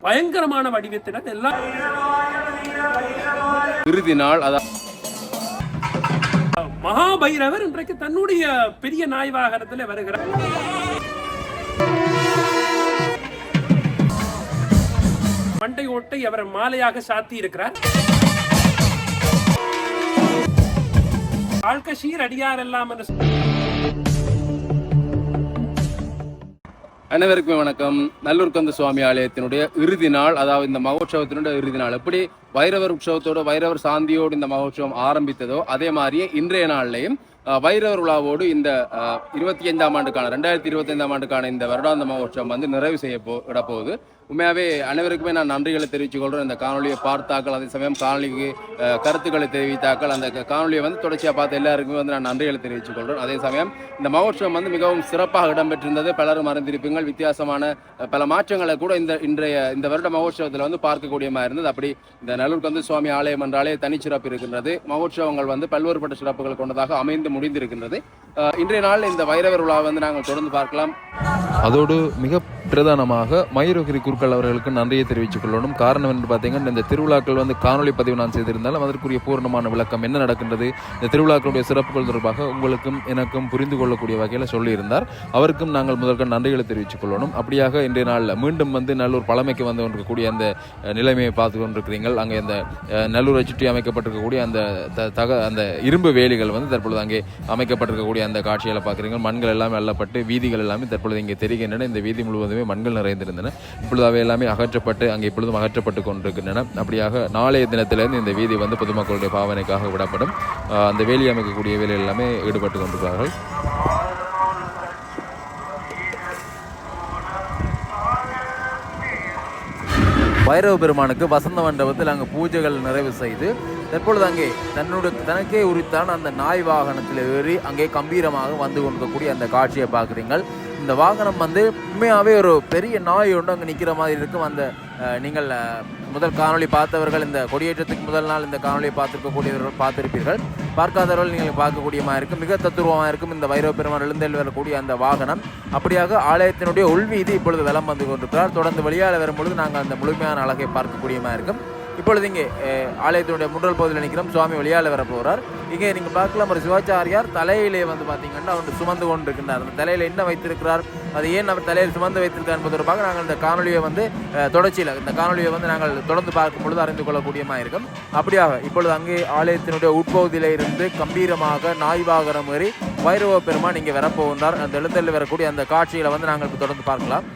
பயங்கரமான வடிவத்தினர் எல்லாம் இறுதி நாள். மகாபைரவர் இன்றைக்கு தன்னுடைய பெரிய நாய் வாகனத்தில் வருகிறார். மண்டை ஓட்டை அவர் மாலையாக சாத்தி இருக்கிறார். ஆழ்கஷீர் அடியார் எல்லாம் என்று அனைவருக்குமே வணக்கம். நல்லூர் கந்த சுவாமி ஆலயத்தினுடைய இறுதி நாள், அதாவது இந்த மகோற்சவத்தினுடைய இறுதி நாள். எப்படி வைரவர் உற்சவத்தோடு வைரவர் சாந்தியோடு இந்த மகோற்சவம் ஆரம்பித்ததோ அதே மாதிரியே இன்றைய நாள்லையும் வைரவர் விழாவோடு இந்த 25ஆம் ஆண்டுக்கான 2025ஆம் ஆண்டுக்கான இந்த வருடாந்த மகோற்சவம் வந்து நிறைவு செய்ய போகுது. உண்மையாகவே அனைவருக்குமே நான் நன்றிகளை தெரிவித்துக் கொள்கிறேன். இந்த காணொலியை பார்த்தாக்கள், அதே சமயம் காணொலிக்கு கருத்துக்களை தெரிவித்தாக்கள், அந்த காணொலியை வந்து தொடர்ச்சியாக பார்த்த எல்லாருக்குமே வந்து நான் நன்றிகளை தெரிவித்துக் கொள்கிறேன். அதே சமயம் இந்த மகோற்சவம் வந்து மிகவும் சிறப்பாக இடம்பெற்றிருந்தது. பலரும் அறிந்திருப்பீங்கள், வித்தியாசமான பல மாற்றங்களை கூட இந்த வருட மகோற்சவத்தில் வந்து பார்க்கக்கூடியமாக இருந்தது. அப்படி இந்த நல்லூர் கந்த சுவாமி ஆலயம் என்றாலே தனிச்சிறப்பு இருக்கின்றது. மகோற்சவங்கள் வந்து பல்வேறுபட்ட சிறப்புகள் கொண்டதாக அமைந்து முடிந்திருக்கின்றது. இன்றைய நாள் இந்த வைரவர் விழா வந்து நாங்கள் தொடர்ந்து பார்க்கலாம். அதோடு மிக பிரதானமாக மயூரகிரி குருக்கள் அவர்களுக்கு நன்றியை தெரிவித்துக் கொள்ளணும். காரணம் என்று பார்த்தீங்கன்னா, இந்த திருவிழாக்கள் வந்து காணொலி பதிவு நான் செய்திருந்தாலும் அதற்குரிய பூர்ணமான விளக்கம் என்ன நடக்கின்றது, இந்த திருவிழாக்களுடைய சிறப்புகள் தொடர்பாக உங்களுக்கும் எனக்கும் புரிந்து கொள்ளக்கூடிய வகையில் சொல்லியிருந்தார். அவருக்கும் நாங்கள் முதல்கள் நன்றிகளை தெரிவித்துக் கொள்ளணும். அப்படியாக இன்றைய நாளில் மீண்டும் வந்து நல்லூர் பழமைக்கு வந்து கொண்டிருக்கக்கூடிய அந்த நிலைமையை பார்த்து கொண்டிருக்கிறீர்கள். அங்கே இந்த நல்லூரை சுற்றி அமைக்கப்பட்டிருக்கக்கூடிய அந்த இரும்பு வேலிகள் வந்து தற்பொழுது அங்கே அமைக்கப்பட்டிருக்கக்கூடிய அந்த காட்சிகளை பார்க்குறீங்க. மண்கள் எல்லாமே அள்ளப்பட்டு வீதிகள் எல்லாமே தற்பொழுது இங்கே தெரிகின்றன. இந்த வீதி முழுவதுமே மண்கள் நிறைந்திருந்தன. இப்பொழுது அவை எல்லாமே அகற்றப்பட்டு அங்கே இப்பொழுதும் அகற்றப்பட்டு கொண்டிருக்கின்றன. அப்படியாக நாளைய தினத்திலிருந்து இந்த வீதி வந்து பொதுமக்களுடைய பாவனைக்காக விடப்படும். அந்த வேலி அமைக்கக்கூடிய வேலையில் எல்லாமே ஈடுபட்டு கொண்டிருக்கிறார்கள். வைரவ பெருமானுக்கு வசந்த மண்டபத்தில் அங்கே பூஜைகள் நிறைவு செய்து தற்பொழுது அங்கே தனக்கே உரித்தான அந்த நாய் வாகனத்தில் ஏறி அங்கே கம்பீரமாக வந்து கொண்டிருக்கக்கூடிய அந்த காட்சியை பார்க்குறீங்கள். இந்த வாகனம் வந்து உண்மையாகவே ஒரு பெரிய நாய் ஒன்று அங்கே நிற்கிற மாதிரி இருக்கும். அந்த நீங்கள் முதல் காணொலி பார்த்தவர்கள், இந்த கொடியேற்றத்துக்கு முதல் நாள் இந்த காணொலியை பார்த்துருக்கக்கூடியவர்கள் பார்த்திருப்பீர்கள். பார்க்காதவர்கள் நீங்கள் பார்க்கக்கூடியமாக இருக்கும். மிக தத்துருவமாக இருக்கும் இந்த வைரவ பெருமான் எழுந்தல் வரக்கூடிய அந்த வாகனம். அப்படியாக ஆலயத்தினுடைய உள்வீதி இப்பொழுது வலம் வந்து கொண்டிருக்கிறார். தொடர்ந்து வெளியால் வரும்பொழுது நாங்கள் அந்த முழுமையான அழகை பார்க்கக்கூடியமாக இருக்கும். இப்பொழுது இங்கே ஆலயத்தினுடைய முன்றல் பகுதியில் நிற்கிறோம். சுவாமி வெளியால் வர போகிறார். இங்கே நீங்கள் பார்க்கலாம், ஒரு சிவாச்சாரியார் தலையிலே வந்து பார்த்தீங்கன்னா அவர் சுமந்து கொண்டிருக்கின்றார். அந்த தலையில் என்ன வைத்திருக்கிறார், அது ஏன் அவர் தலையில் சுமந்து வைத்திருக்கார் என்பது தொடர்பாக நாங்கள் இந்த காணொலியை வந்து தொடர்ச்சியில் இந்த காணொலியை வந்து நாங்கள் தொடர்ந்து பார்க்கும் பொழுது அறிந்து கொள்ளக்கூடியமாக இருக்கும். அப்படியாக இப்பொழுது அங்கே ஆலயத்தினுடைய உட்பகுதியில் இருந்து கம்பீரமாக நாய் வாகனம் ஏறி வைரவ பெருமான் இங்கே வரப்போகின்றார். அந்த எழுந்தல் வரக்கூடிய அந்த காட்சிகளை வந்து நாங்கள் இப்போ தொடர்ந்து பார்க்கலாம்.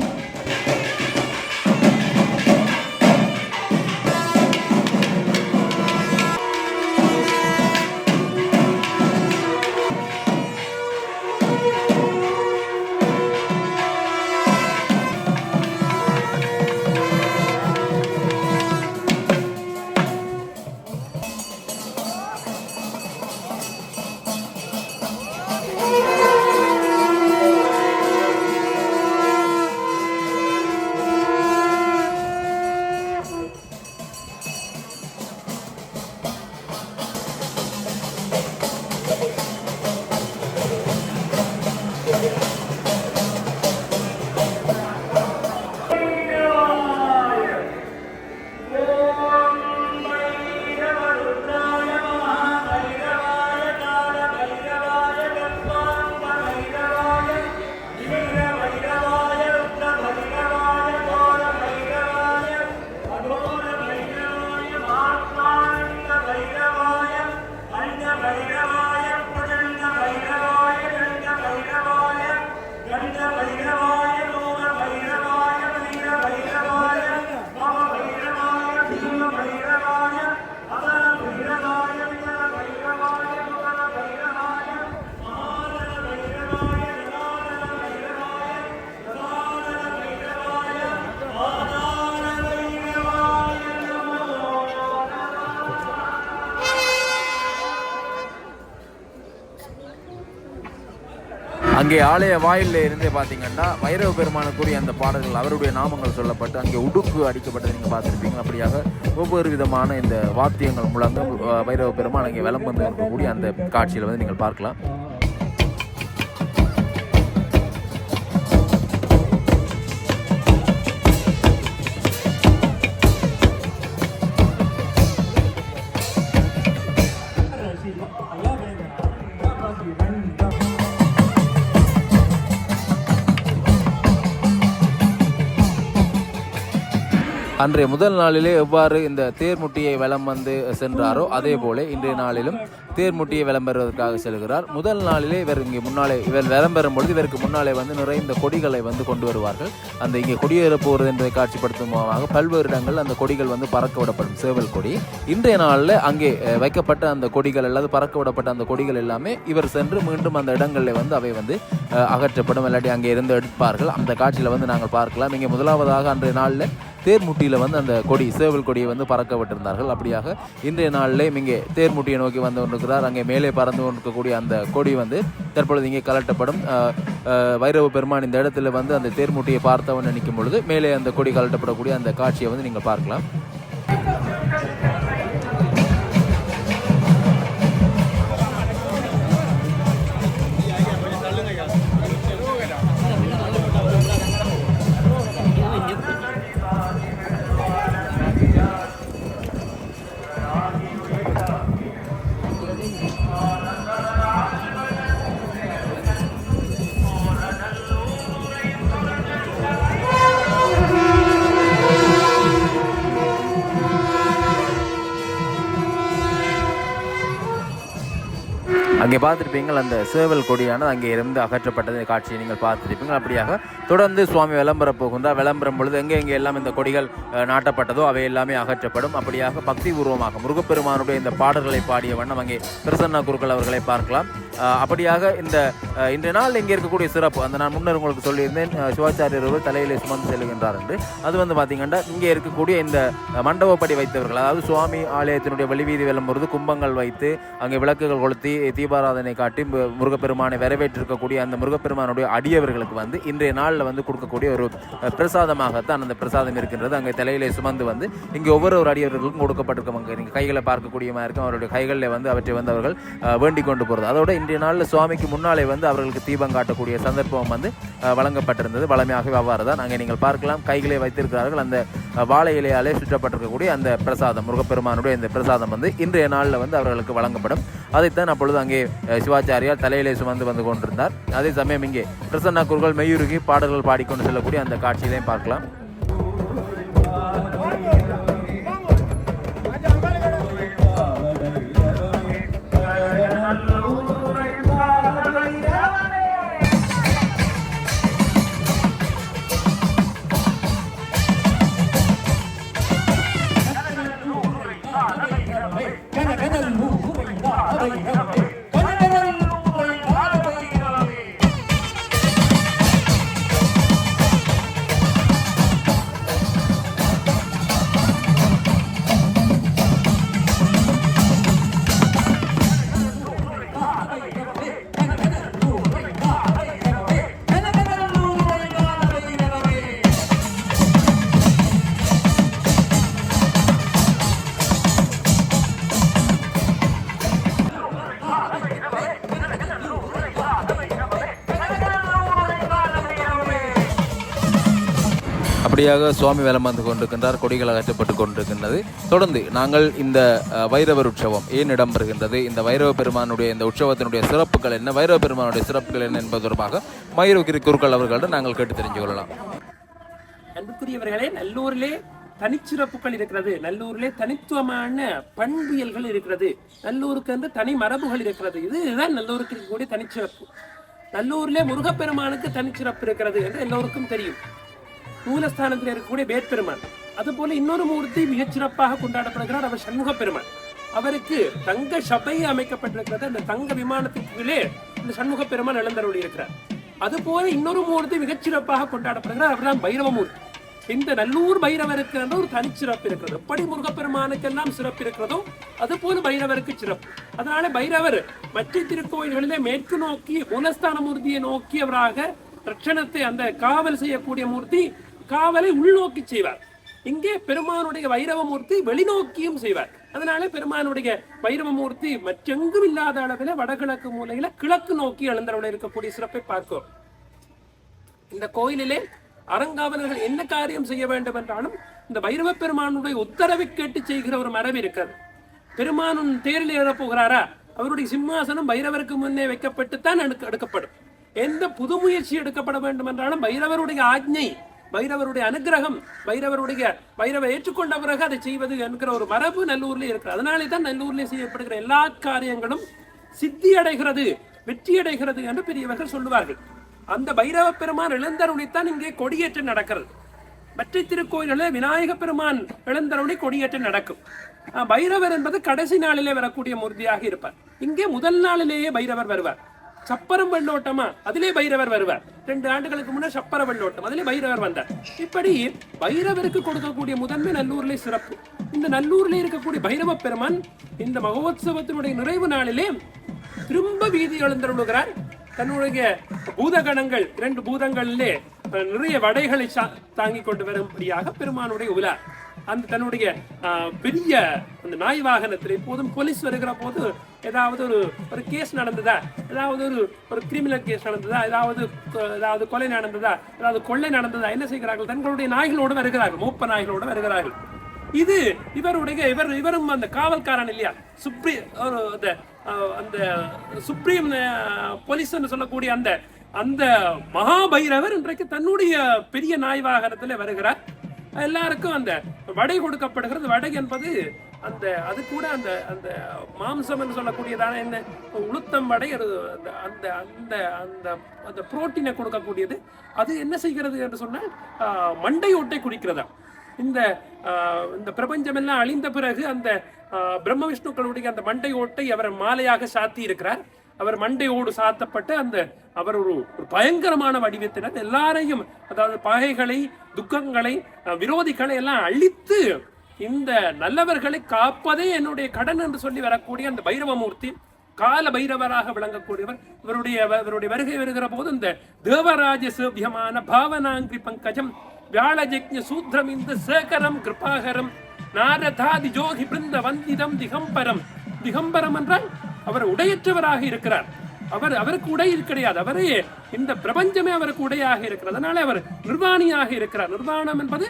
அங்கே ஆலய வாயிலில் இருந்தே பார்த்தீங்கன்னா வைரவ பெருமானுக்குரிய அந்த பாடல்கள் அவருடைய நாமங்கள் சொல்லப்பட்டு அங்கே உடுக்கு அடிக்கப்பட்டதை நீங்கள் பார்த்துருப்பீங்க. அப்படியாக ஒவ்வொரு விதமான இந்த வாத்தியங்கள் மூலங்கள் வைரவ பெருமான் அங்கே வலம் வந்து இருக்கக்கூடிய அந்த காட்சியில் வந்து நீங்கள் பார்க்கலாம். அன்றைய முதல் நாளிலே எவ்வாறு இந்த தேர்முட்டியை வலம் வந்து சென்றாரோ அதே போல இன்றைய நாளிலும் தேர்முட்டியை விளம்பெறுவதற்காக செல்கிறார். முதல் நாளிலே இவர் இங்கே முன்னாலே இவர் விளம்பெறும் பொழுது இவருக்கு முன்னாலே வந்து நிறைந்த கொடிகளை வந்து கொண்டு வருவார்கள். அந்த இங்கே கொடியேற போகிறது என்பதை காட்சிப்படுத்தும் மூலமாக பல்வேறு இடங்கள் அந்த கொடிகள் வந்து பறக்க விடப்படும். சேவல் கொடி இன்றைய நாளில் அங்கே வைக்கப்பட்ட அந்த கொடிகள் அல்லது பறக்க விடப்பட்ட அந்த கொடிகள் எல்லாமே இவர் சென்று மீண்டும் அந்த இடங்களில் வந்து அவை வந்து அகற்றப்படும், இல்லாட்டி அங்கே இருந்து எடுப்பார்கள். அந்த காட்சியில் வந்து நாங்கள் பார்க்கலாம். இங்கே முதலாவதாக அன்றைய நாளில் தேர்முட்டியில் வந்து அந்த கொடி சேவல் கொடியை வந்து பறக்க விட்டிருந்தார்கள். அப்படியாக இன்றைய நாளிலே இங்கே தேர்முட்டியை நோக்கி வந்து கொண்டிருக்கிறார். அங்கே மேலே பறந்து கொண்டிருக்கக்கூடிய அந்த கொடி வந்து தற்பொழுது இங்கே கலட்டப்படும். வைரவ பெருமான் இந்த இடத்துல வந்து அந்த தேர்முட்டியை பார்த்தவன் நினைக்கும் பொழுது மேலே அந்த கொடி கலட்டப்படக்கூடிய அந்த காட்சியை வந்து நீங்கள் பார்க்கலாம். அங்கே பார்த்துருப்பீங்கள் அந்த சேவல் கொடியானது அங்கே இருந்து அகற்றப்பட்டது காட்சியை நீங்கள் பார்த்துருப்பீங்கள். அப்படியாக தொடர்ந்து சுவாமி விளம்பரம் போகின்றார். விளம்பரம் பொழுது எங்கே எல்லாம் இந்த கொடிகள் நாட்டப்பட்டதோ அவை எல்லாமே அகற்றப்படும். அப்படியாக பக்தி பூர்வமாக முருகப்பெருமானுடைய இந்த பாடல்களை பாடிய வண்ணம் அங்கே பிரசன்னா குருக்கள் அவர்களை பார்க்கலாம். அப்படியாக இன்றைய நாள் இங்கே இருக்கக்கூடிய சிறப்பு அந்த நான் முன்னர் உங்களுக்கு சொல்லியிருந்தேன், சிவாச்சாரியர் ஒருவர் தலையிலே சுமந்து செல்கின்றார் என்று. அது வந்து பார்த்தீங்கன்னா இங்கே இருக்கக்கூடிய இந்த மண்டபப்படி வைத்தவர்கள், அதாவது சுவாமி ஆலயத்தினுடைய வெளிவீதி வெல்லும் பொழுது கும்பங்கள் வைத்து அங்கே விளக்குகள் கொளுத்தி தீபாராதனை காட்டி முருகப்பெருமானை வரவேற்றிருக்கக்கூடிய அந்த முருகப்பெருமானுடைய அடியவர்களுக்கு வந்து இன்றைய நாளில் வந்து கொடுக்கக்கூடிய ஒரு பிரசாதமாகத்தான் அந்த பிரசாதம் இருக்கின்றது. அங்கே தலையிலே சுமந்து வந்து இங்கே ஒவ்வொரு அடியவர்களுக்கும் கொடுக்கப்பட்டிருக்கும். அங்கே நீங்கள் கைகளை பார்க்கக்கூடியமாக இருக்கும். அவருடைய கைகளில் வந்து அவற்றை வந்து அவர்கள் வேண்டிக் கொண்டு போகிறது. அதோட இன்றைய நாளில் சுவாமிக்கு முன்னாலே வந்து அவர்களுக்கு தீபம் காட்டக்கூடிய சந்தர்ப்பம் வந்து வழங்கப்பட்டிருந்தது. வளமையாகவே அவ்வாறு தான் அங்கே நீங்கள் பார்க்கலாம். கைகளை வைத்திருக்கிறார்கள். அந்த வாழை இலையாலே சுற்றப்பட்டிருக்கக்கூடிய அந்த பிரசாதம் முருகப்பெருமானுடைய இந்த பிரசாதம் வந்து இன்றைய நாளில் வந்து அவர்களுக்கு வழங்கப்படும். அதைத்தான் அப்பொழுது அங்கே சிவாச்சாரியார் தலையிலே சுமந்து வந்து கொண்டிருந்தார். அதே சமயம் இங்கே பிரசன்னா குருக்கள் மெய்யுருகி பாடல்கள் பாடிக்கொண்டு செல்லக்கூடிய அந்த காட்சியிலையும் பார்க்கலாம். அப்படியாக சுவாமி வேலம் வந்து கொண்டிருக்கின்றார். கொடிகள் அகற்றப்பட்டு கொண்டிருக்கின்றது. தொடர்ந்து நாங்கள் இந்த வைரவர் உற்சவம் ஏன் இடம்பெறுகின்றது, இந்த வைரவ பெருமானுடைய இந்த உற்சவத்தினுடைய சிறப்புகள் என்ன, வைரவ பெருமானுடைய சிறப்புகள் என்ன என்பது தொடர்பாக மயூரகிரி குருக்கள் அவர்களிடம் நாங்கள் கேட்டு தெரிஞ்சு கொள்ளலாம். அன்புக்குரியவர்களே, நல்லூரிலே தனிச்சிறப்புகள் இருக்கிறது. நல்லூரிலே தனித்துவமான பண்பியல்கள் இருக்கிறது. நல்லூருக்கு வந்து தனி மரபுகள் இருக்கிறது. இதுதான் நல்லூருக்கு இருக்கக்கூடிய தனிச்சிறப்பு. நல்லூரிலே முருகப்பெருமானுக்கு தனிச்சிறப்பு இருக்கிறது என்று எல்லோருக்கும் தெரியும். மூலஸ்தானத்தில் இருக்கக்கூடிய வேட்பெருமான். அதுபோல இன்னொரு மூர்த்தி மிகச்சிறப்பாக கொண்டாடப்படுகிறார். அவர் சண்முக பெருமான். அவருக்கு தங்க சபை அமைக்கப்பட்டிருக்கிறது. அந்த தங்க விமானத்திற்குள்ளே இந்த சண்முக பெருமான் எழுந்தருளி இருக்கிறார். அதுபோல இன்னொரு மூர்த்தி மிகச்சிறப்பாக கொண்டாடப்படுகிறார். அவர்தான் பைரவமூர்த்தி. இந்த நல்லூர் பைரவருக்கு என்ற ஒரு தனிச்சிறப்பு இருக்கிறது. எப்படி முருகப்பெருமானுக்கெல்லாம் சிறப்பு இருக்கிறதோ அதுபோல பைரவருக்கு சிறப்பு. அதனால பைரவர் மற்ற திருக்கோயில்களிலே மேற்கு நோக்கி மூலஸ்தான மூர்த்தியை நோக்கியவராக ரட்சணத்தை அந்த காவல் செய்யக்கூடிய மூர்த்தி காவலை உள்நோக்கி செய்வார். இங்கே பெருமானுடைய வைரவமூர்த்தி வெளிநோக்கியும் செய்வார். அதனால பெருமானுடைய வைரவமூர்த்தி மற்றெங்கும் இல்லாத அளவில் வடகிழக்கு மூலையில கிழக்கு நோக்கி எழுந்தருள இருக்கக்கூடிய சிறப்பை பார்க்கிறோம். இந்த கோயிலிலே அறங்காவலர்கள் என்ன காரியம் செய்ய வேண்டும் என்றாலும் இந்த வைரவ பெருமானுடைய உத்தரவை கேட்டு செய்கிற ஒரு மரபு இருக்கிறது. பெருமானும் தேரில் ஏற போகிறாரா, அவருடைய சிம்மாசனம் பைரவருக்கு முன்னே வைக்கப்பட்டுத்தான் எடுக்கப்படும். எந்த புது முயற்சி எடுக்கப்பட வேண்டும் என்றாலும் பைரவருடைய ஆజ్ఞை பைரவருடைய அனுகிரகம், பைரவ ஏற்றுக்கொண்ட பிறகு அதை செய்வது என்கிற ஒரு மரபு நல்லூர்ல இருக்கு. அதனாலே தான் நல்லூர்ல செய்யப்படுகிற எல்லா காரியங்களும் சித்தி அடைகிறது, வெற்றி அடைகிறது என்று பெரியவர்கள் சொல்லுவார்கள். அந்த பைரவ பெருமான் எழுந்தருளித்தான் இங்கே கொடியேற்றம் நடக்கிறது. மற்ற திருக்கோயில்களில் விநாயக பெருமான் எழுந்தருளி கொடியேற்றம் நடக்கும். பைரவர் என்பது கடைசி நாளிலே வரக்கூடிய மூர்த்தியாக இருப்பார். இங்கே முதல் நாளிலேயே பைரவர் வருவார். சப்பரம் வெள்ளோட்டமா, அதிலே பைரவர் வருவார். 2 ஆண்டுகளுக்கு முன்னர் சப்பர வெள்ளோட்டம், அதிலே பைரவர் வந்தார். இப்படி பைரவருக்கு கொடுக்கக்கூடிய முதன்மை நல்லூர்ல சிறப்பு. இந்த நல்லூர்ல இருக்கக்கூடிய பைரவ பெருமான் இந்த மகோத்சவத்தினுடைய நிறைவு நாளிலே திரும்ப வீதி எழுந்தருளுகிறார். தன்னுடைய பூதகணங்கள் 2 பூதங்களிலே நிறைய வடைகளை தாங்கி கொண்டு வரும்படியாக பெருமானுடைய உலா அந்த தன்னுடைய பெரிய அந்த நாய் வாகனத்தில் எப்போதும் போலீஸ் வருகிற போது ஏதாவது ஒரு கேஸ் நடந்ததா, ஏதாவது ஒரு கிரிமினல் கேஸ் நடந்ததா, ஏதாவது கொலை நடந்ததா, ஏதாவது கொள்ளை நடந்ததா, என்ன செய்கிறார்கள்? தங்களுடைய நாய்களோடு வருகிறார்கள், மூப்ப நாய்களோடு வருகிறார்கள். இது இவரும் அந்த காவல்காரன் இல்லையா, அந்த சுப்ரீம் போலீஸ் சொல்லக்கூடிய அந்த மகாபைரவர் இன்றைக்கு தன்னுடைய பெரிய நாய் வாகனத்தில் வருகிறார். எல்லாருக்கும் அந்த வடை கொடுக்கப்படுகிறது. வடை என்பது அது கூட அந்த மாம்சம் என்று சொல்லக்கூடியதான என்ன உளுத்தம் வடை, அந்த புரோட்டீனை கொடுக்கக்கூடியது. அது என்ன செய்கிறது என்று சொன்னால் மண்டை ஓட்டை குடிக்கிறதா. இந்த பிரபஞ்சம் எல்லாம் அழிந்த பிறகு அந்த பிரம்ம விஷ்ணுக்களுடைய அந்த மண்டை ஓட்டை அவர் மாலையாக சாத்தி இருக்கிறார். அவர் மண்டையோடு சாத்தப்பட்டு அவர் ஒரு பயங்கரமான வடிவத்தினர் எல்லாரையும், அதாவது பகைகளை, துக்கங்களை, விரோதிகளை எல்லாம் அழித்து இந்த நல்லவர்களை காப்பதே என்னுடைய கடன் என்று சொல்லி வரக்கூடிய அந்த பைரவமூர்த்தி கால பைரவராக விளங்கக்கூடியவர். இவருடைய வருகை வருகிற போது இந்த தேவராஜ சேவியமான பாவனாங்கிரி பங்கஜம் வியாழஜக்ஞ சூத்ரம் இந்த சேகரம் கிருபாகரம் நாரதாதி ஜோகி பிருந்த வந்திதம் திகம்பரம். திகம்பரம் என்றால் அவர் உடையற்றவராக இருக்கிறார். அவருக்கு உடை கிடையாது. அவரே இந்த பிரபஞ்சமே அவருக்கு உடையாக இருக்கிறது. அதனால அவர் நிர்வாணியாக இருக்கிறார். நிர்வாணம் என்பது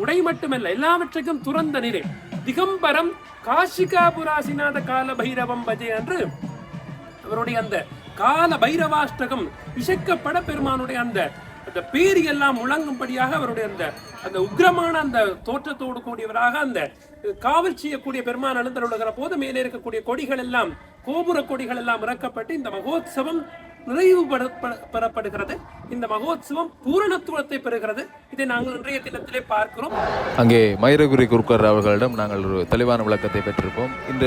உடை மட்டுமல்ல, எல்லாவற்றுக்கும் துறந்த நிலை. திகம்பரம் காஷிகாபுராசிநாத கால பைரவம் பஜே என்று அவருடைய அந்த கால பைரவாஷ்டகம் இசைக்கப்பட பெருமானுடைய அந்த பேரி எல்லாம் முழங்கும்படியாக அவருடைய அந்த உக்ரமான அந்த தோற்றத்தோடு கூடியவராக அந்த காவல் செய்யக்கூடிய பெருமான் எழுந்தருளுகிற போது மேலே இருக்கக்கூடிய கொடிகள் எல்லாம், கோபுர கொடிகள் எல்லாம் இறக்கப்பட்டு இந்த மகோத்சவம் நிறைவு பெறப்படுகிறது. இந்த மகோத்சவம் பூரணத்துவத்தை பெறுகிறது. இதை நாங்கள் இன்றைய தினத்திலே பார்க்கிறோம். அங்கே மயிரகுரி குருக்கர் அவர்களிடம் நாங்கள் ஒரு தெளிவான விளக்கத்தை பெற்றிருப்போம். இந்த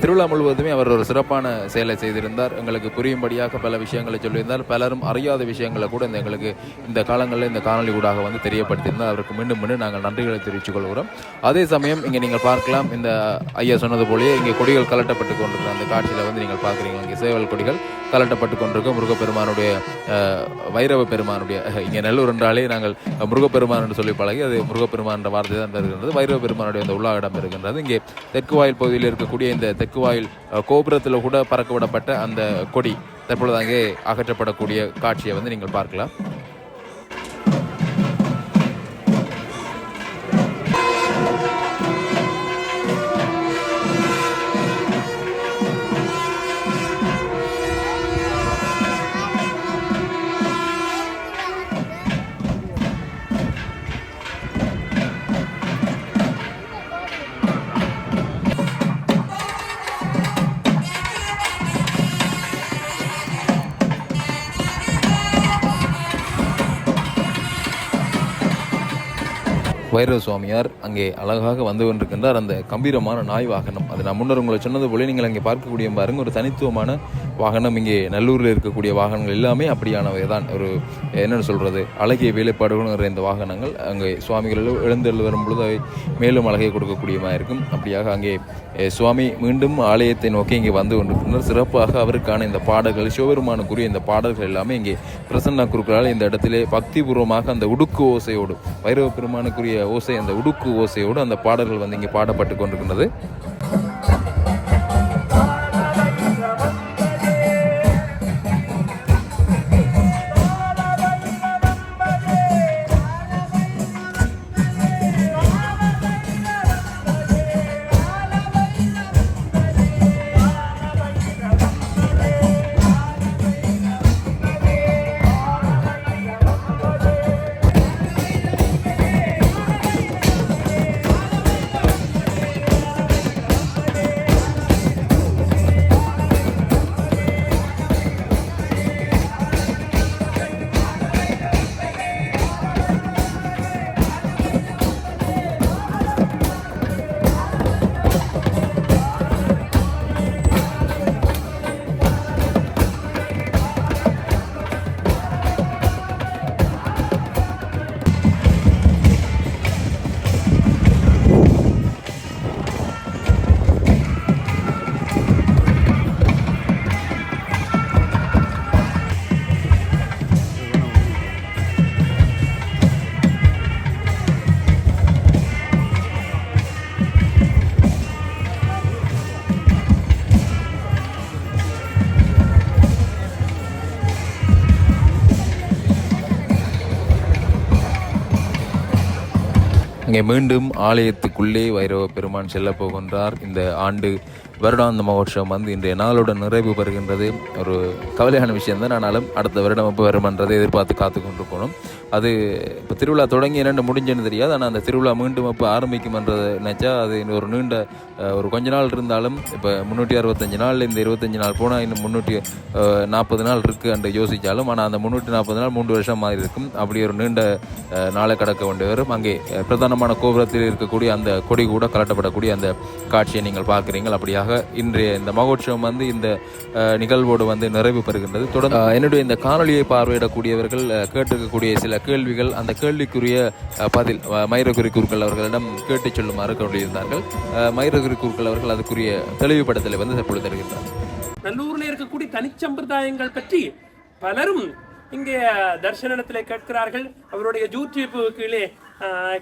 திருவிழா முழுவதுமே அவர் ஒரு சிறப்பான செயலை செய்திருந்தார். எங்களுக்கு புரியும்படியாக பல விஷயங்களை சொல்லியிருந்தார். பலரும் அறியாத விஷயங்களை கூட எங்களுக்கு இந்த காலங்களில் இந்த காணொலி ஊடாக தெரியப்படுத்தியிருந்தார். அவருக்கு மீண்டும் நாங்கள் நன்றிகளை தெரிவித்துக் கொள்கிறோம். அதே சமயம் இங்கே நீங்கள் பார்க்கலாம், இந்த ஐயா சொன்னது போலயே இங்கே கொடிகள் கலட்டப்பட்டு கொண்டிருக்கிற அந்த காட்சியில் நீங்கள் பார்க்குறீங்க. இங்கே சேவல் கொடிகள் கலட்டப்பட்டு கொண்டிருக்கும். முருகப்பெருமானுடைய வைரவ பெருமானுடைய, இங்கே நல்லூர் என்றாலே நாங்கள் முருகப்பெருமான் என்று சொல்லி பழகி அது முருகப்பெருமான் என்ற வார்த்தை தான் இருக்கின்றது. வைரவ பெருமானுடைய அந்த உள்ளா இடம் இருக்கின்றது. இங்கே தெற்கு வாயில் பகுதியில் இருக்கக்கூடிய இந்த தெற்கு வாயில் கோபுரத்தில் கூட பறக்க விடப்பட்ட அந்த கொடி தற்பொழுது அங்கே அகற்றப்படக்கூடிய காட்சியை நீங்கள் பார்க்கலாம். வைரவ சுவாமியார் அங்கே அழகாக வந்து கொண்டிருக்கின்றார். அந்த கம்பீரமான நாய் வாகனம், அது நான் முன்னர் உங்களை சொன்னது போல நீங்கள் அங்கே பார்க்கக்கூடிய பாருங்க, ஒரு தனித்துவமான வாகனம். இங்கே நல்லூரில் இருக்கக்கூடிய வாகனங்கள் எல்லாமே அப்படியானவை தான். ஒரு என்னென்னு சொல்கிறது, அழகிய வேலைப்பாடுகள் இந்த வாகனங்கள் அங்கே சுவாமிகள் எழுந்தெழு வரும் பொழுது அவை மேலும் அழகை கொடுக்கக்கூடியமாக இருக்கும். அப்படியாக அங்கே சுவாமி மீண்டும் ஆலயத்தை நோக்கி இங்கே வந்து கொண்டிருக்கின்றனர். சிறப்பாக அவருக்கான இந்த பாடல்கள், சிவபெருமானுக்குரிய இந்த பாடல்கள் எல்லாமே இங்கே பிரசன்னா குருக்களால் இந்த இடத்திலே பக்திபூர்வமாக அந்த உடுக்கு ஓசையோடு, வைரவ பெருமானுக்குரிய ஓசை, அந்த உடுக்கு ஓசையோடு அந்த பாடல்கள் இங்கே பாடப்பட்டு கொண்டிருக்கின்றது. இங்கே மீண்டும் ஆலயத்துக்குள்ளே வைரவ பெருமான் செல்ல போகின்றார். இந்த ஆண்டு வருடாந்த மகோற்சவம் வந்து இன்றைய நாளுடன் நிறைவு பெறுகின்றது. ஒரு கவலையான விஷயம் தான். ஆனாலும் அடுத்த வருடம் எப்போ வருமன்றதை எதிர்பார்த்து காத்து கொண்டு போகணும். அது இப்போ திருவிழா தொடங்கி என்னென்னு முடிஞ்சுன்னு தெரியாது. ஆனால் அந்த திருவிழா மீண்டும் எப்போ ஆரம்பிக்கும்ன்றதை நினச்சா அது ஒரு நீண்ட ஒரு கொஞ்ச நாள் இருந்தாலும் இப்போ 365 நாள் இந்த 25 நாள் போனால் இன்னும் 340 நாள் இருக்குது என்று யோசித்தாலும், ஆனால் அந்த 340 நாள் 3 வருஷம் மாதிரி இருக்கும். அப்படி ஒரு நீண்ட நாளை கடக்க வேண்டி வரும். அங்கே பிரதானமான கோபுரத்தில் இருக்கக்கூடிய அந்த கொடி கூட கலட்டப்படக்கூடிய அந்த காட்சியை நீங்கள் பார்க்குறீங்கள். அப்படியாக இன்றைய இந்த மகோற்சவம் வந்து இந்த நிகழ்வோடு வந்து நிறைவு பெறுகின்றது. தொடர்ந்து என்னுடைய இந்த காணொலியை பார்வையிடக்கூடியவர்கள் கேட்டிருக்கக்கூடிய சில கேள்விகள், அந்த கேள்விக்குரிய பதில் மயிரகுரி குருக்கள் அவர்களிடம் கேட்டு சொல்லுமாறு சொல்லியிருந்தார்கள். மயிரகுரி குருக்கள் அவர்கள் அதுக்குரிய தெளிவுபடுத்தலை வந்து தற்பொழுது தருகின்றார். நல்லூரில் இருக்கக்கூடிய தனிச்சம்பிரதாயங்கள் பற்றி பலரும் இங்கே தர்சனத்திலே கேட்கிறார்கள், அவருடைய யூடியூப் கீழே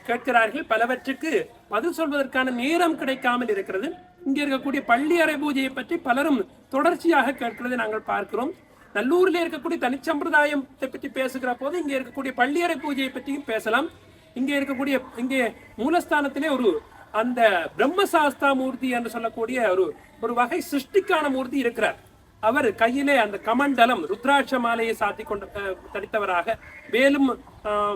கேட்கிறார்கள். பலவற்றுக்கு பதில் சொல்வதற்கான நேரம் கிடைக்காமல் இருக்கிறது. இங்கே இருக்கக்கூடிய பள்ளி அறை பூஜையை பற்றி பலரும் தொடர்ச்சியாக கேட்கிறதை நாங்கள் பார்க்கிறோம். நல்லூரில் இருக்கக்கூடிய தனிச்சம்பிரதாயத்தை பற்றி பேசுகிற போது இங்கே இருக்கக்கூடிய பள்ளி அறை பூஜையை பற்றியும் பேசலாம். இங்கே மூலஸ்தானத்திலே ஒரு அந்த பிரம்மசாஸ்தா மூர்த்தி என்று சொல்லக்கூடிய ஒரு வகை சிருஷ்டிக்கான மூர்த்தி இருக்கிறார். அவர் கையிலே அந்த கமண்டலம் ருத்ராட்ச மாலையை சாத்தி கொண்டு தடித்தவராக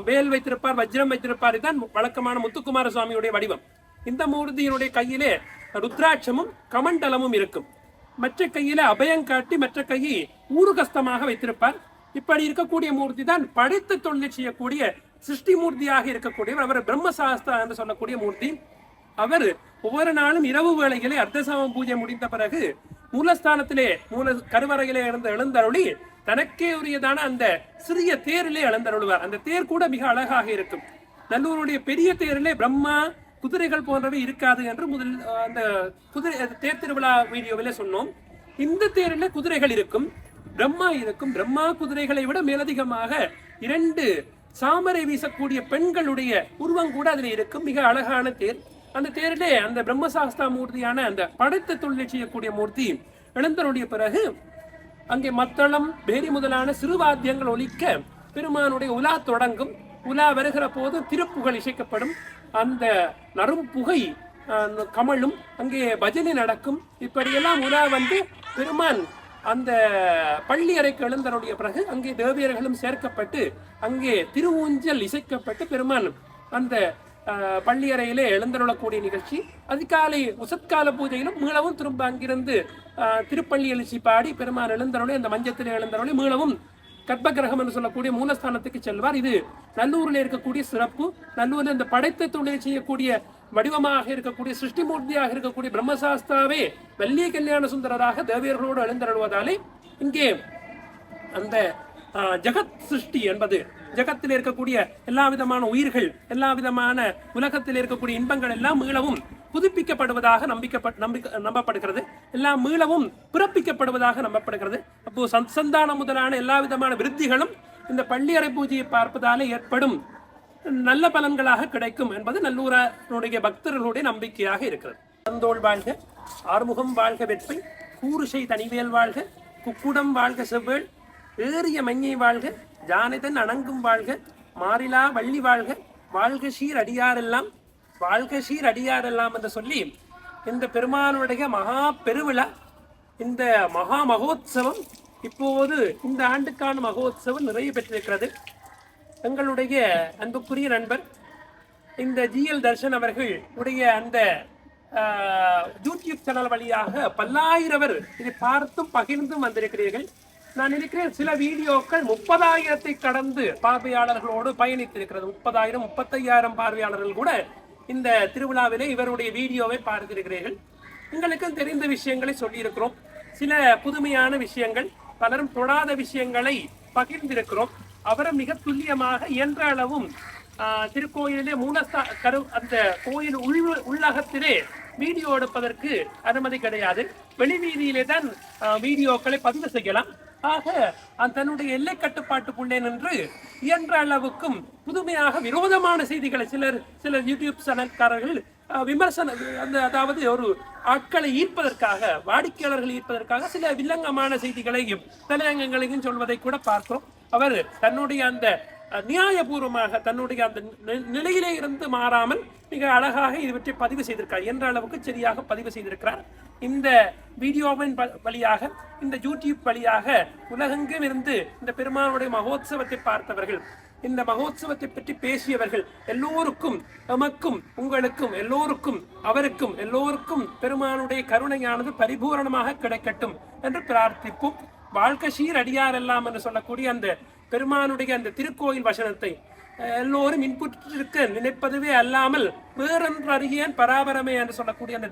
வேல் வைத்திருப்பார், வஜ்ரம் வைத்திருப்பார். இதுதான் வழக்கமான முத்துக்குமார சுவாமியுடைய வடிவம். இந்த மூர்த்தியினுடைய கையிலே ருத்ராட்சமும் கமண்டலமும் இருக்கும். மற்ற கையில அபயம் காட்டி மற்ற கையை ஊருகஸ்தமாக வைத்திருப்பார். இப்படி இருக்கக்கூடிய மூர்த்தி தான் படைத்து தொழில் செய்யக்கூடிய சிருஷ்டி மூர்த்தியாக இருக்கக்கூடியவர். அவர் பிரம்மசாஸ்தா என்று சொல்லக்கூடிய மூர்த்தி. அவர் ஒவ்வொரு நாளும் இரவு வேளையிலே அர்த்தசாம பூஜை முடிந்த பிறகு மூலஸ்தானத்திலே கருவறையிலே இருந்து எழுந்தருளி தனக்கே உரியதான அந்த சிறிய தேரிலே எழுந்தருளுவார். அந்த தேர் கூட மிக அழகாக இருக்கும். நல்லூருடைய பெரிய தேரிலே பிரம்மா குதிரைகள் போன்றவை இருக்காது என்று அந்த தேர் திருவிழா வீடியோவிலே சொன்னோம். இந்த தேரில் குதிரைகள் இருக்கும், பிரம்மா இருக்கும். பிரம்மா குதிரைகளை விட மேலதிகமாக 2 சாமரை வீசக்கூடிய பெண்களுடைய உருவம் கூட அதில் இருக்கும். மிக அழகான தேர். அந்த தேரிலே அந்த பிரம்மசாஸ்தா மூர்த்தியான அந்த படைத்த தொழிலை செய்யக்கூடிய மூர்த்தி எழுந்தனுடைய பிறகு அங்கே மத்தளம் பேரி முதலான சிறுவாத்தியங்கள் ஒலிக்க பெருமானுடைய உலா தொடங்கும். உலா வருகிற போது திருப்புகள் இசைக்கப்படும். அந்த நரும் புகை கமலும், அங்கே பஜனை நடக்கும். இப்படியெல்லாம் உலா வந்து பெருமான் அந்த பள்ளி அறைக்கு எழுந்தனுடைய பிறகு அங்கே தேவியர்களும் சேர்க்கப்பட்டு அங்கே திருவூஞ்சல் இசைக்கப்பட்டு பெருமான் அந்த பள்ளி அறையிலே எழுந்தருளக்கூடிய நிகழ்ச்சி. அதிகாலை உசத்கால பூஜையிலும் மீளவும் திரும்ப அங்கிருந்து திருப்பள்ளி எழுச்சி பாடி பெருமான் எழுந்தருளை அந்த மஞ்சத்தில் எழுந்தருளை மீளவும் கர்ப்பகிரகம் என்று சொல்லக்கூடிய மூலஸ்தானத்துக்கு செல்வார். இது நல்லூரில் இருக்கக்கூடிய சிறப்பு. நல்லூரில் இந்த படைத்த தொழிலை செய்யக்கூடிய வடிவமாக இருக்கக்கூடிய சிருஷ்டி மூர்த்தியாக இருக்கக்கூடிய பிரம்மசாஸ்தாவே வல்லிய கல்யாண சுந்தரராக தேவியர்களோடு எழுந்தருள்வதாலே இங்கே அந்த ஜகத் சிருஷ்டி என்பது ஜகத்தில் இருக்கக்கூடிய எல்லா விதமான உயிர்கள், எல்லா விதமான உலகத்தில் இருக்கக்கூடிய இன்பங்கள் எல்லாம் மீளவும் புதுப்பிக்கப்படுவதாக நம்பப்படுகிறது. எல்லாம் மீளவும் பிறப்பிக்கப்படுவதாக நம்பப்படுகிறது. அப்போ சந்தானம் முதலான எல்லா விதமான விருத்திகளும் இந்த பள்ளியறை பூஜையை பார்ப்பதாலே ஏற்படும் நல்ல பலன்களாக கிடைக்கும் என்பது நல்லூரனுடைய பக்தர்களுடைய நம்பிக்கையாக இருக்கிறது. தந்தோள் வாழ்க, ஆறுமுகம் வாழ்க, வெற்பை கூறுசை தனிவேல் வாழ்க, குக்குடம் வாழ்க, செவ்வேள் ஏறிய மஞ்சை வாழ்க, ஜானிதன் அணங்கும் வாழ்க, மாறிலா வள்ளி வாழ்க, வாழ்க சீர் அடியாரெல்லாம், வாழ்க சீர் அடியாரெல்லாம் என்று சொல்லி இந்த பெருமானுடைய மகா பெருவிழா, இந்த மகா மகோத்சவம் இப்போது இந்த ஆண்டுக்கான மகோத்சவம் நிறைய பெற்றிருக்கிறது. எங்களுடைய அன்புக்குரிய நண்பர் இந்த ஜிஎல் தர்ஷன் அவர்கள் உடைய அந்த யூடியூப் சேனல் வழியாக பல்லாயிரவர் இதை பார்த்தும் பகிர்ந்தும் வந்திருக்கிறீர்கள். நான் நினைக்கிறேன் சில வீடியோக்கள் 30,000 கடந்து பார்வையாளர்களோடு பயணித்திருக்கிறது. 30,000 35,000 பார்வையாளர்கள் கூட இந்த திருவிழாவிலே இவருடைய வீடியோவை பார்த்திருக்கிறீர்கள். எங்களுக்கும் தெரிந்த விஷயங்களை சொல்லியிருக்கிறோம். சில புதுமையான விஷயங்கள், பலரும் தொடாத விஷயங்களை பகிர்ந்திருக்கிறோம். அவரும் மிக துல்லியமாக இயன்ற அளவும் திருக்கோயிலே அந்த கோயில் உள்ளகத்திலே வீடியோ எடுப்பதற்கு அனுமதி கிடையாது. வெளி வீதியிலே தான் வீடியோக்களை பதிவு செய்யலாம். ஆக தன்னுடைய எல்லை கட்டுப்பாட்டுக்குள்ளே நின்று இயன்ற அளவுக்கும் புதுமையாக விரோதமான செய்திகளை சில யூடியூப் சேனல்காரர்கள் விமர்சனம் அதாவது ஒரு ஆட்களை ஈர்ப்பதற்காக, வாடிக்கையாளர்களை ஈர்ப்பதற்காக சில வில்லங்கமான செய்திகளையும் தலையங்கங்களையும் சொல்வதை கூட பார்க்கிறோம். அவர் தன்னுடைய அந்த நியாயபூர்வமாக தன்னுடைய அந்த நிலையிலே இருந்து மாறாமல் மிக அழகாக இவற்றை பதிவு செய்திருக்கிறார் என்ற அளவுக்கு சரியாக பதிவு செய்திருக்கிறார். இந்த வீடியோவின் வழியாக, இந்த யூடியூப் வழியாக உலகெங்கும் இருந்து இந்த பெருமானுடைய மகோத்சவத்தை பார்த்தவர்கள், இந்த மகோத்சவத்தை பற்றி பேசியவர்கள் எல்லோருக்கும், நமக்கும், உங்களுக்கும், எல்லோருக்கும், அவருக்கும், எல்லோருக்கும் பெருமானுடைய கருணையானது பரிபூரணமாக கிடைக்கட்டும் என்று பிரார்த்திப்போம். வாழ்க்கை சீர் அடியார் எல்லாம் என்று சொல்லக்கூடிய அந்த பெருமானுடைய அந்த திருக்கோயில் வசனத்தை எல்லோரும் இன்புற்றிருக்க நினைப்பதுவே அல்லாமல் வேறொன்று அறியேன் பராபரமே என்று சொல்லக்கூடிய அந்த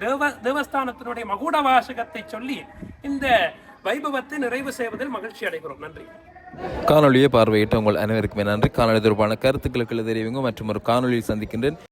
தேவஸ்தானத்தினுடைய மகுட வாசகத்தை சொல்லி இந்த வைபவத்தை நிறைவு செய்வதில் மகிழ்ச்சி அடைகிறோம். நன்றி. காணொலியை பார்வையிட்ட உங்கள் அனைவருக்குமே நன்றி. காணொலி தொடர்பான கருத்துக்களுக்கு தெரிவிங்க மற்றும் ஒரு காணொலியில் சந்திக்கின்றேன்.